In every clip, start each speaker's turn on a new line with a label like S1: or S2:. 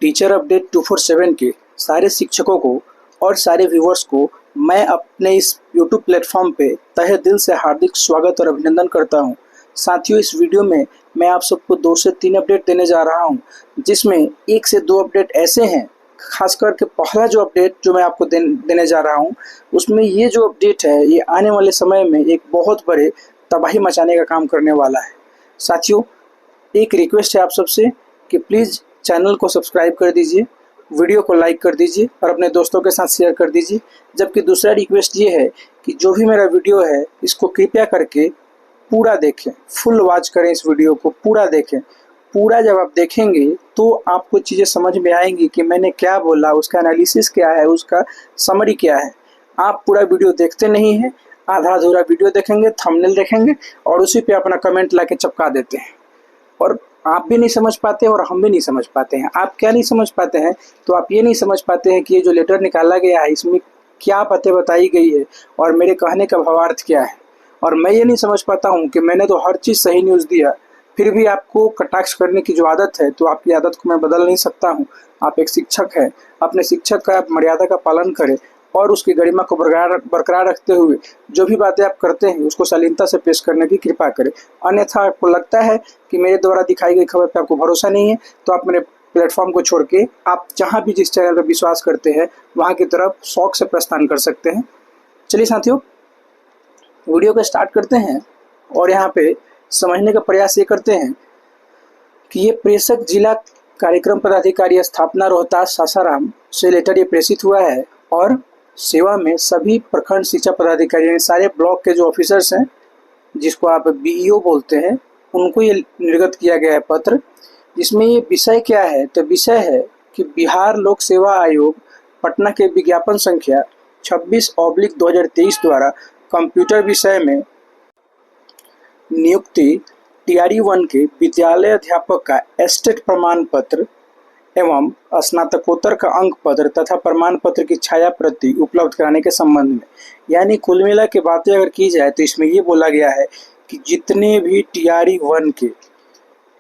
S1: Teacher update 247 के सारे शिक्षकों को और सारे व्यूवर्स को मैं अपने इस यूट्यूब प्लेटफॉर्म पे तहे दिल से हार्दिक स्वागत और अभिनंदन करता हूं। साथियों, इस वीडियो में मैं आप सबको 2 से 3 अपडेट देने जा रहा हूं, जिसमें 1 से 2 अपडेट ऐसे हैं। खास करके पहला जो अपडेट जो मैं आपको देने जा रहा हूं, उसमें ये जो अपडेट है ये आने वाले समय में एक बहुत बड़े तबाही मचाने का काम करने वाला है। साथियों, एक रिक्वेस्ट है आप सबसे कि प्लीज़ चैनल को सब्सक्राइब कर दीजिए, वीडियो को लाइक कर दीजिए और अपने दोस्तों के साथ शेयर कर दीजिए। जबकि दूसरा रिक्वेस्ट ये है कि जो भी मेरा वीडियो है इसको कृपया करके पूरा देखें, फुल वॉच करें, इस वीडियो को पूरा देखें। पूरा जब आप देखेंगे तो आपको चीज़ें समझ में आएंगी कि मैंने क्या बोला, उसका एनालिसिस क्या है, उसका समरी क्या है। आप पूरा वीडियो देखते नहीं हैं, आधा अधूरा वीडियो देखेंगे, थंबनेल देखेंगे और उसी पे अपना कमेंट ला के चिपका देते हैं। और आप भी नहीं समझ पाते और हम भी नहीं समझ पाते हैं। आप क्या नहीं समझ पाते हैं? तो आप ये नहीं समझ पाते हैं कि ये जो लेटर निकाला गया है इसमें क्या बातें बताई गई है और मेरे कहने का भावार्थ क्या है। और मैं ये नहीं समझ पाता हूँ कि मैंने तो हर चीज़ सही न्यूज़ दिया, फिर भी आपको कटाक्ष करने की जो आदत है, तो आपकी आदत को मैं बदल नहीं सकता हूँ। आप एक शिक्षक हैं, अपने शिक्षक का मर्यादा का पालन करें और उसकी गरिमा को बरकरार रखते हुए जो भी बातें आप करते हैं उसको शालीनता से पेश करने की कृपा करें। अन्यथा आपको लगता है कि मेरे द्वारा दिखाई गई खबर पर आपको भरोसा नहीं है, तो आप मेरे प्लेटफॉर्म को छोड़ के आप जहां भी जिस चैनल पर विश्वास करते हैं वहां की तरफ शौक से प्रस्थान कर सकते हैं। चलिए साथियों, वीडियो को स्टार्ट करते हैं और यहाँ पे समझने का प्रयास ये करते हैं कि ये प्रेषक जिला कार्यक्रम पदाधिकारी स्थापना रोहतास सासाराम से लेटर ये प्रेषित हुआ है और सेवा में सभी प्रखंड शिक्षा पदाधिकारी यानी सारे ब्लॉक के जो ऑफिसर्स हैं, जिसको आप बीईओ बोलते हैं, उनको ये निर्गत किया गया है पत्र। जिसमें ये विषय क्या है? तो विषय है कि बिहार लोक सेवा आयोग पटना के विज्ञापन संख्या 26/2023 द्वारा कंप्यूटर विषय में नियुक्ति टीआरई 1 के विद्यालय अध्यापक का एस्टेट प्रमाण पत्र एवं स्नातकोत्तर का अंक पत्र तथा प्रमाण पत्र की छाया प्रति उपलब्ध कराने के संबंध में, यानी कुल मिला के बातें अगर की जाए तो इसमें ये बोला गया है कि जितने भी टीआरई 1 के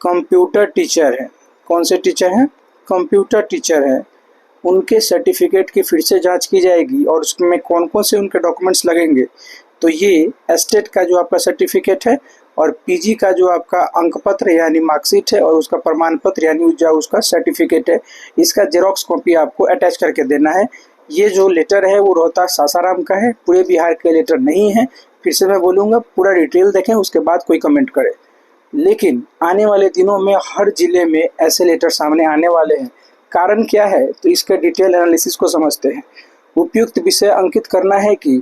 S1: कंप्यूटर टीचर हैं, कौन से टीचर हैं? कंप्यूटर टीचर हैं, उनके सर्टिफिकेट की फिर से जांच की जाएगी और उसमें कौन कौन से उनके डॉक्यूमेंट्स लगेंगे। तो ये एस्टेट का जो आपका सर्टिफिकेट है और पीजी का जो आपका अंक पत्र यानी मार्कशीट है और उसका प्रमाण पत्र यानी जो उसका सर्टिफिकेट है, इसका जेरोक्स कॉपी आपको अटैच करके देना है। ये जो लेटर है वो रोहतास सासाराम का है, पूरे बिहार के लेटर नहीं है। फिर से मैं बोलूँगा, पूरा डिटेल देखें, उसके बाद कोई कमेंट करें। लेकिन आने वाले दिनों में हर जिले में ऐसे लेटर सामने आने वाले हैं। कारण क्या है? तो इसके डिटेल एनालिसिस को समझते हैं। उपयुक्त विषय अंकित करना है कि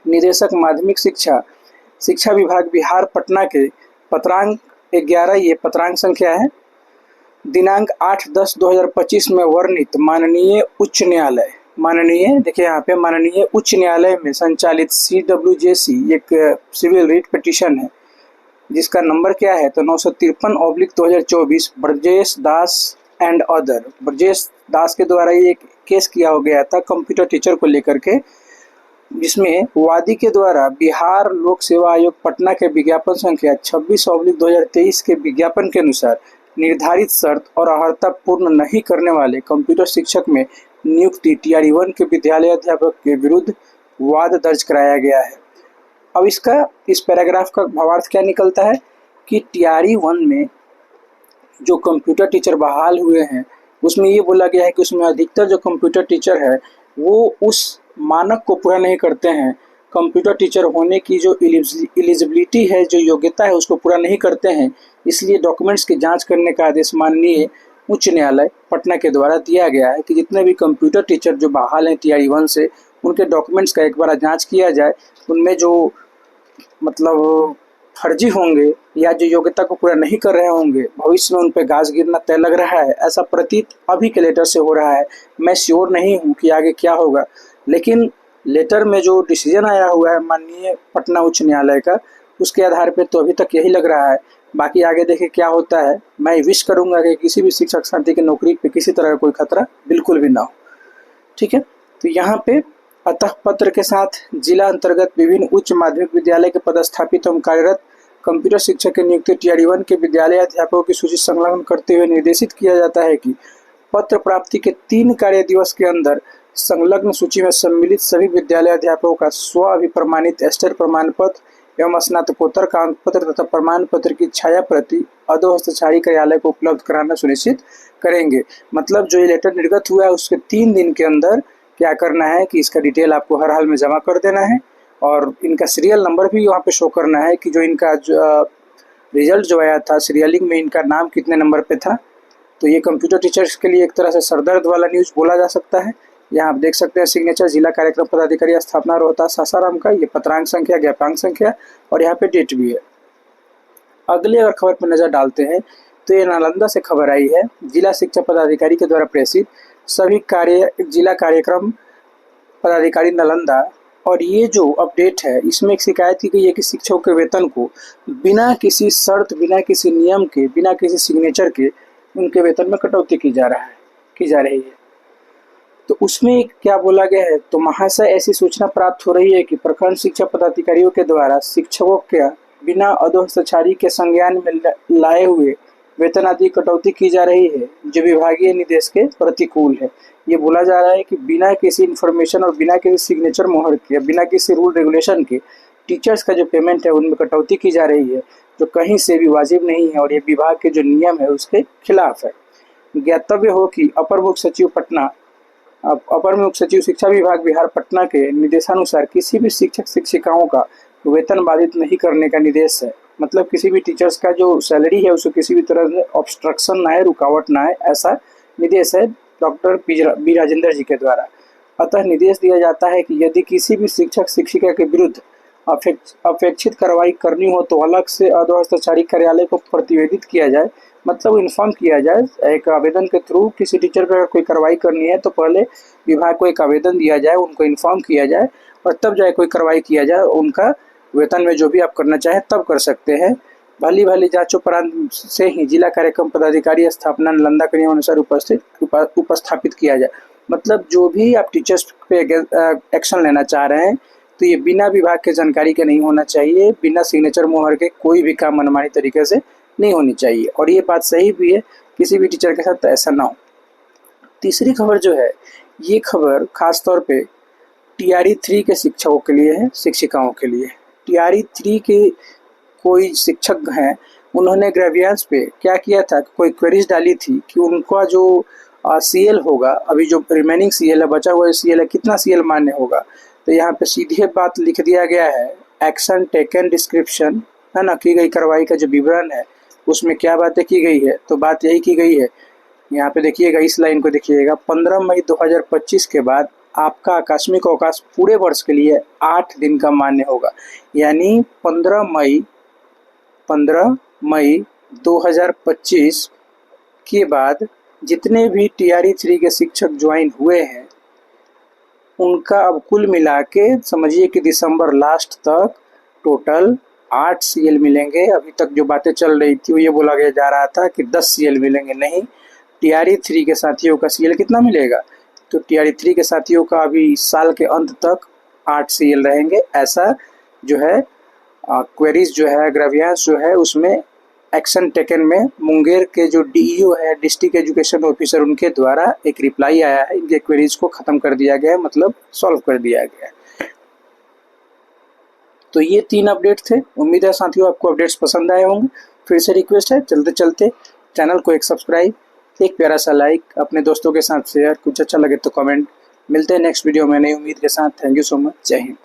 S1: निदेशक माध्यमिक शिक्षा विभाग बिहार पटना के पत्रांक 11, ये पत्रांक संख्या है, दिनांक 8/10/2025 में वर्णित माननीय उच्च न्यायालय, देखिए यहाँ पे माननीय उच्च न्यायालय में संचालित CWJC एक सिविल रिट पिटीशन है, जिसका नंबर क्या है? तो 953/2024 ब्रजेश दास एंड अदर, ब्रजेश दास के द्वारा ये केस किया हो गया था कंप्यूटर टीचर को लेकर के, जिसमें वादी के द्वारा बिहार लोक सेवा आयोग पटना के विज्ञापन संख्या 26/2023 के विज्ञापन के अनुसार निर्धारित शर्त और अर्हता पूर्ण नहीं करने वाले कंप्यूटर शिक्षक में नियुक्ति टीआरई 1 के विद्यालय अध्यापक के विरुद्ध वाद दर्ज कराया गया है। अब इस पैराग्राफ का भावार्थ क्या निकलता है कि टीआरई 1 में जो कंप्यूटर टीचर बहाल हुए हैं उसमें ये बोला गया है कि उसमें अधिकतर जो कंप्यूटर टीचर है वो उस मानक को पूरा नहीं करते हैं। कंप्यूटर टीचर होने की जो एलिजिबिलिटी है, जो योग्यता है, उसको पूरा नहीं करते हैं। इसलिए डॉक्यूमेंट्स की जांच करने का आदेश माननीय उच्च न्यायालय पटना के द्वारा दिया गया है कि जितने भी कंप्यूटर टीचर जो बहाल हैं टीआरई 1 से, उनके डॉक्यूमेंट्स का एक बार जांच किया जाए। उनमें जो मतलब फर्जी होंगे या जो योग्यता को पूरा नहीं कर रहे होंगे, भविष्य में उन पर गाज गिरना तय लग रहा है, ऐसा प्रतीत अभी के लेटर से हो रहा है। मैं श्योर नहीं हूँ कि आगे क्या होगा, लेकिन लेटर में जो डिसीजन आया हुआ है माननीय पटना उच्च न्यायालय का, उसके आधार पर तो अभी तक यही लग रहा है। बाकी आगे देखें क्या होता है। मैं विश करूँगा कि किसी भी शिक्षक साथी की नौकरी पे किसी तरह का कोई खतरा बिल्कुल भी ना हो। ठीक है, तो यहाँ पे अतः पत्र के साथ जिला अंतर्गत विभिन्न उच्च माध्यमिक विद्यालय के पदस्थापित एवं कार्यरत कंप्यूटर शिक्षक की नियुक्ति टीआरई 1 के विद्यालय अध्यापकों की सूची संलग्न करते हुए निर्देशित किया जाता है कि पत्र प्राप्ति के 3 कार्य दिवस के अंदर संलग्न सूची में सम्मिलित सभी विद्यालय अध्यापकों का स्व अभिप्रमाणित एस्टेट प्रमाण पत्र एवं स्नातकोत्तर का अंक पत्र तथा प्रमाण पत्र की छाया प्रति अधोहस्तचारी कार्यालय को उपलब्ध कराना सुनिश्चित करेंगे। मतलब जो ये लेटर निर्गत हुआ है उसके 3 दिन के अंदर क्या करना है कि इसका डिटेल आपको हर हाल में जमा कर देना है और इनका सीरियल नंबर भी वहाँ पे शो करना है कि जो इनका रिजल्ट जो आया था सीरियलिंग में इनका नाम कितने नंबर पे था। तो ये कंप्यूटर टीचर्स के लिए एक तरह से सरदर्द वाला न्यूज़ बोला जा सकता है। यहाँ आप देख सकते हैं सिग्नेचर जिला कार्यक्रम पदाधिकारी स्थापना रोहतास सासाराम का, ये पत्रांक संख्या, ज्ञापांक संख्या और यहाँ पे डेट भी है। अगले अगर खबर पर नज़र डालते हैं तो ये नालंदा से खबर आई है। जिला शिक्षा पदाधिकारी के द्वारा प्रेषित सभी जिला कार्यक्रम पदाधिकारी नालंदा, और ये जो अपडेट है इसमें एक शिकायत की गई है कि शिक्षकों के वेतन को बिना किसी शर्त, बिना किसी नियम के, बिना किसी सिग्नेचर के उनके वेतन में कटौती की जा रही है। तो उसमें क्या बोला गया है, तो महाशय ऐसी सूचना प्राप्त हो रही है कि प्रखंड शिक्षा पदाधिकारियों के द्वारा शिक्षकों के बिना अधोहस्तचारी के संज्ञान में लाए हुए वेतन आदि कटौती की जा रही है, जो विभागीय निर्देश के प्रतिकूल है। ये बोला जा रहा है कि बिना किसी इन्फॉर्मेशन और बिना किसी सिग्नेचर मोहर के, बिना किसी रूल रेगुलेशन के टीचर्स का जो पेमेंट है उनमें कटौती की जा रही है, जो कहीं से भी वाजिब नहीं है और ये विभाग के जो नियम है उसके खिलाफ है। ज्ञातव्य हो कि अपर मुख्य सचिव शिक्षा विभाग बिहार पटना के निर्देशानुसार किसी भी शिक्षक शिक्षिकाओं का वेतन बाधित नहीं करने का निर्देश है। मतलब किसी भी टीचर्स का जो सैलरी है उसको किसी भी तरह से ऑब्स्ट्रक्शन ना है, रुकावट ना है, ऐसा निर्देश है डॉक्टर बी राजेंद्र जी के द्वारा। अतः निर्देश दिया जाता है कि यदि किसी भी शिक्षक शिक्षिका के विरुद्ध अपेक्षित कार्रवाई करनी हो तो अलग से अधोहस्तचारी कार्यालय को प्रतिवेदित किया जाए, मतलब इन्फॉर्म किया जाए। एक आवेदन के थ्रू किसी टीचर पर कोई कार्रवाई करनी है तो पहले विभाग को एक आवेदन दिया जाए, उनको इन्फॉर्म किया जाए और तब जाए कोई कार्रवाई किया जाए। उनका वेतन में जो भी आप करना चाहें तब कर सकते हैं। भली जांच उपरांत से ही जिला कार्यक्रम पदाधिकारी स्थापना नालंदा के नियम अनुसार उपस्थापित किया जाए। मतलब जो भी आप टीचर्स पे एक्शन लेना चाह रहे हैं तो ये बिना विभाग के जानकारी के नहीं होना चाहिए, बिना सिग्नेचर मोहर के कोई भी काम मनमानी तरीके से नहीं होनी चाहिए। और ये बात सही भी है, किसी भी टीचर के साथ ऐसा ना हो। तीसरी खबर जो है, ये खबर खास तौर पे TRE 3 के शिक्षकों के लिए है, शिक्षिकाओं के लिए। TRE 3 के कोई शिक्षक हैं, उन्होंने ग्रेवियंस पे क्या किया था, कोई क्वेरीज डाली थी कि उनका जो CL होगा, अभी जो रिमेनिंग CL है, बचा हुआ CL है, कितना CL मान्य होगा। तो यहाँ पे सीधे बात लिख दिया गया है, एक्शन टेकन डिस्क्रिप्शन, है ना, की गई कार्रवाई का जो विवरण है उसमें क्या बातें की गई है। तो बात यही की गई है, यहाँ पे देखिएगा, इस लाइन को देखिएगा, 15 मई 2025 के बाद आपका आकस्मिक अवकाश पूरे वर्ष के लिए 8 दिन का मान्य होगा। यानी 15 मई 2025 के बाद जितने भी TRE 3 के शिक्षक ज्वाइन हुए हैं उनका अब कुल मिला के समझिए कि दिसंबर लास्ट तक टोटल 8 CL मिलेंगे। अभी तक जो बातें चल रही थी वो ये बोला गया जा रहा था कि 10 CL मिलेंगे, नहीं, TRE 3 के साथियों का CL कितना मिलेगा, तो TRE 3 के साथियों का अभी साल के अंत तक 8 CL रहेंगे। ऐसा जो है क्वेरीज जो है, ग्रेवियंस जो है, उसमें एक्शन टेकन में मुंगेर के जो DEO है, डिस्ट्रिक्ट एजुकेशन ऑफिसर, उनके द्वारा एक रिप्लाई आया है, इनके क्वेरीज को ख़त्म कर दिया गया है, मतलब सॉल्व कर दिया गया है। तो ये 3 अपडेट थे। उम्मीद है साथियों आपको अपडेट्स पसंद आए होंगे। फिर से रिक्वेस्ट है, चलते चलते चैनल को एक सब्सक्राइब, एक प्यारा सा लाइक, अपने दोस्तों के साथ शेयर, कुछ अच्छा लगे तो कमेंट। मिलते हैं नेक्स्ट वीडियो में नई उम्मीद के साथ। Thank you so much. जय हिंद।